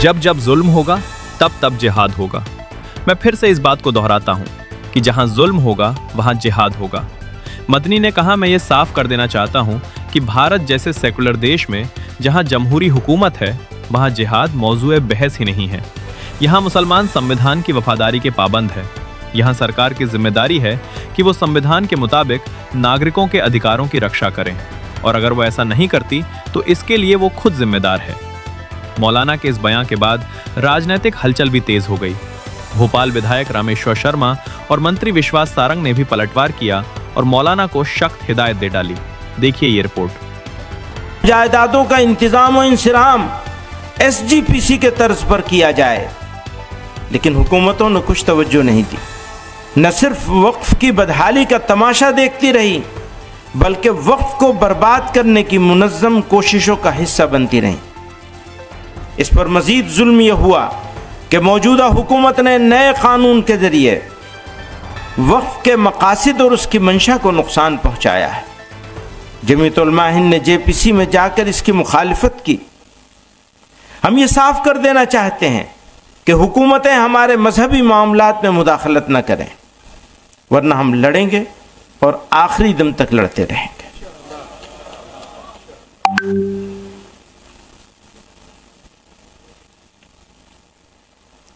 जब जब जुल्म होगा तब तब जिहाद होगा। मैं फिर से इस बात को दोहराता हूं कि जहां जुल्म होगा वहां जिहाद होगा। मदनी ने कहा, मैं ये साफ कर देना चाहता हूं कि भारत जैसे सेकुलर देश में जहां जमहूरी हुकूमत है वहां जिहाद मौजूए बहस ही नहीं है। यहाँ मुसलमान संविधान की वफादारी के पाबंद है। यहाँ सरकार की जिम्मेदारी है कि वो संविधान के मुताबिक नागरिकों के अधिकारों की रक्षा करें, और अगर वो ऐसा नहीं करती तो इसके लिए वो खुद जिम्मेदार है। मौलाना के इस बयान के बाद राजनीतिक हलचल भी तेज हो गई। भोपाल विधायक रामेश्वर शर्मा और मंत्री विश्वास सारंग ने भी पलटवार किया और मौलाना को सख्त हिदायत दे डाली। देखिए ये रिपोर्ट। जायदादों का इंतजाम और इंसिराम SGPC के तर्ज पर किया जाए, लेकिन हुकूमतों ने कुछ तवज्जो नहीं दी। न सिर्फ वक्फ की बदहाली का तमाशा देखती रही, बल्कि वक्फ को बर्बाद करने की मुनज़्ज़म कोशिशों का हिस्सा बनती रही। इस पर मजीद जुल्म यह हुआ कि मौजूदा हुकूमत ने नए कानून के जरिए वक्फ के मकासद और उसकी मंशा को नुकसान पहुंचाया है। जमीयत उलमा हिंद ने JPC में जाकर इसकी मुखालिफत की। हम ये साफ कर देना चाहते हैं कि हुकूमतें हमारे मजहबी मामलात में मुदाखलत न करें, वरना हम लड़ेंगे और आखिरी दम तक लड़ते रहेंगे।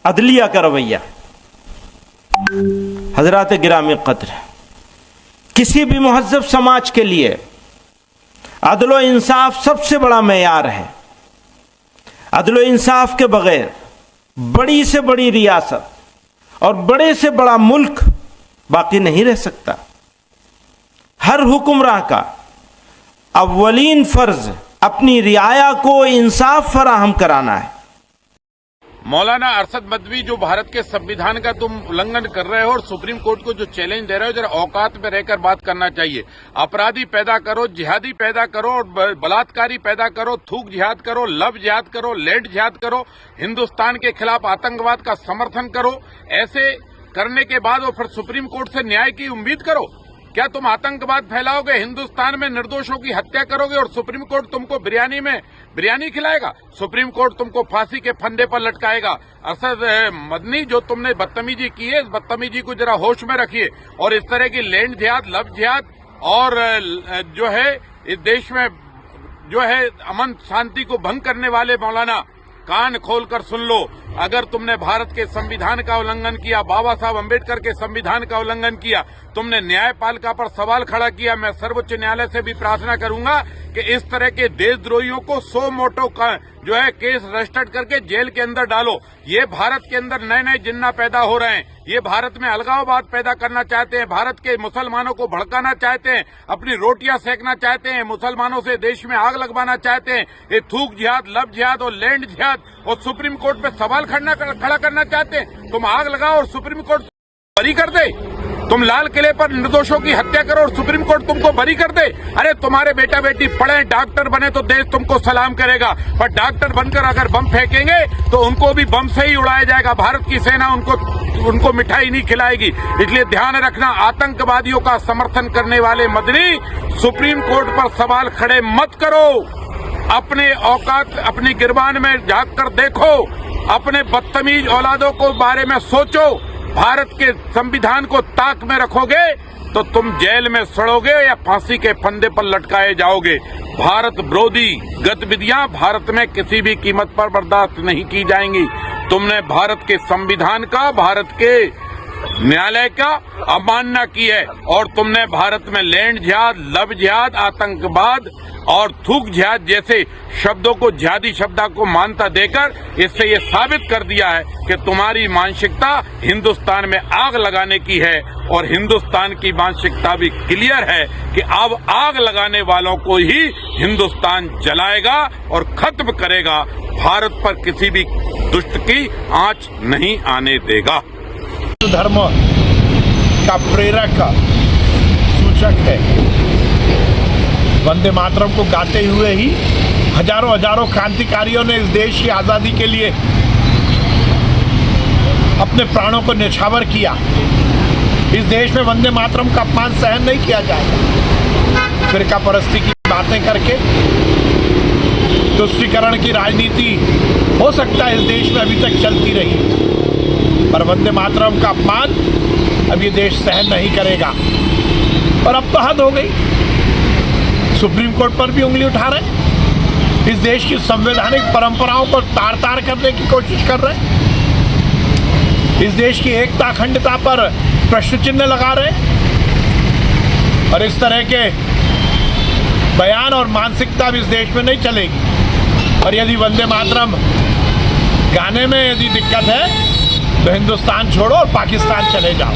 अदलिया का रवैया। हजरात गिरामी कद्र, किसी भी मुहज्जब समाज के लिए अदलो इंसाफ सबसे बड़ा मेयार है। अदलो इंसाफ के बगैर बड़ी से बड़ी रियासत और बड़े से बड़ा मुल्क बाकी नहीं रह सकता। हर हुक्मरान का अव्वलीन फर्ज अपनी रियाया को इंसाफ फराहम कराना है। मौलाना अरशद मदवी, जो भारत के संविधान का तुम उल्लंघन कर रहे हो और सुप्रीम कोर्ट को जो चैलेंज दे रहे हो, जरा औकात में रहकर बात करना चाहिए। अपराधी पैदा करो, जिहादी पैदा करो और बलात्कारी पैदा करो, थूक जिहाद करो, लव जिहाद करो, लैंड जिहाद करो, हिंदुस्तान के खिलाफ आतंकवाद का समर्थन करो। ऐसे करने के बाद वो फिर सुप्रीम कोर्ट से न्याय की उम्मीद करो। क्या तुम आतंकवाद फैलाओगे, हिंदुस्तान में निर्दोषों की हत्या करोगे और सुप्रीम कोर्ट तुमको बिरयानी खिलाएगा? सुप्रीम कोर्ट तुमको फांसी के फंदे पर लटकाएगा। अरशद मदनी, जो तुमने बदतमीजी की है, इस बदतमीजी को जरा होश में रखिए। और इस तरह की लैंड जिहाद, लव जिहाद और जो है इस देश में जो है अमन शांति को भंग करने वाले मौलाना, कान खोलकर सुन लो। अगर तुमने भारत के संविधान का उल्लंघन किया, बाबा साहब अम्बेडकर के संविधान का उल्लंघन किया, तुमने न्यायपालिका पर सवाल खड़ा किया, मैं सर्वोच्च न्यायालय से भी प्रार्थना करूंगा कि इस तरह के देशद्रोहियों को सो मोटो का जो है केस रजिस्टर्ड करके जेल के अंदर डालो। ये भारत के अंदर नए नए जिन्ना पैदा हो रहे हैं। ये भारत में अलगाववाद पैदा करना चाहते हैं, भारत के मुसलमानों को भड़काना चाहते हैं, अपनी रोटियां सेकना चाहते हैं, मुसलमानों से देश में आग लगवाना चाहते हैं। ये थूक जिहाद, लव जिहाद और लैंड जिहाद और सुप्रीम कोर्ट पे सवाल खड़ा करना चाहते हैं। तुम आग लगाओ और सुप्रीम कोर्ट बरी कर दे। तुम लाल किले पर निर्दोषों की हत्या करो और सुप्रीम कोर्ट तुमको बरी कर दे। अरे तुम्हारे बेटा बेटी पढ़े, डॉक्टर बने तो देश तुमको सलाम करेगा, पर डॉक्टर बनकर अगर बम फेंकेंगे तो उनको भी बम से ही उड़ाया जाएगा। भारत की सेना उनको मिठाई नहीं खिलाएगी। इसलिए ध्यान रखना, आतंकवादियों का समर्थन करने वाले मदनी, सुप्रीम कोर्ट पर सवाल खड़े मत करो। अपने औकात, अपनी गिरबान में झांक कर देखो, अपने बदतमीज औलादों को बारे में सोचो। भारत के संविधान को ताक में रखोगे तो तुम जेल में सड़ोगे या फांसी के फंदे पर लटकाए जाओगे। भारत विरोधी गतिविधियां भारत में किसी भी कीमत पर बर्दाश्त नहीं की जाएंगी। तुमने भारत के संविधान का, भारत के न्यायालय का अवमानना की है और तुमने भारत में लैंड जिहाद, लव जिहाद, आतंकवाद और थूक जिहाद जैसे शब्दों को, जिहादी शब्द को मान्यता देकर इससे ये साबित कर दिया है कि तुम्हारी मानसिकता हिंदुस्तान में आग लगाने की है। और हिंदुस्तान की मानसिकता भी क्लियर है कि अब आग लगाने वालों को ही हिंदुस्तान जलाएगा और खत्म करेगा। भारत पर किसी भी दुष्ट की आंच नहीं आने देगा। धर्म का प्रेरक सूचक है। वंदे मातरम को गाते हुए ही हजारों क्रांतिकारियों ने इस देश की आज़ादी के लिए अपने प्राणों को न्यौछावर किया। इस देश में वंदे मातरम का अपमान सहन नहीं किया जाएगा। फिरका परस्ती की बातें करके तुष्टीकरण की राजनीति हो सकता है इस देश में अभी तक चलती रही, पर वंदे मातरम का अपमान अब ये देश सहन नहीं करेगा। और अब तो हद हो गई, सुप्रीम कोर्ट पर भी उंगली उठा रहे हैं, इस देश की संवैधानिक परंपराओं को तार तार करने की कोशिश कर रहे हैं, इस देश की एकता अखंडता पर प्रश्न चिन्ह लगा रहे हैं। और इस तरह के बयान और मानसिकता भी इस देश में नहीं चलेगी। और यदि वंदे मातरम गाने में यदि दिक्कत है तो हिंदुस्तान छोड़ो और पाकिस्तान चले जाओ।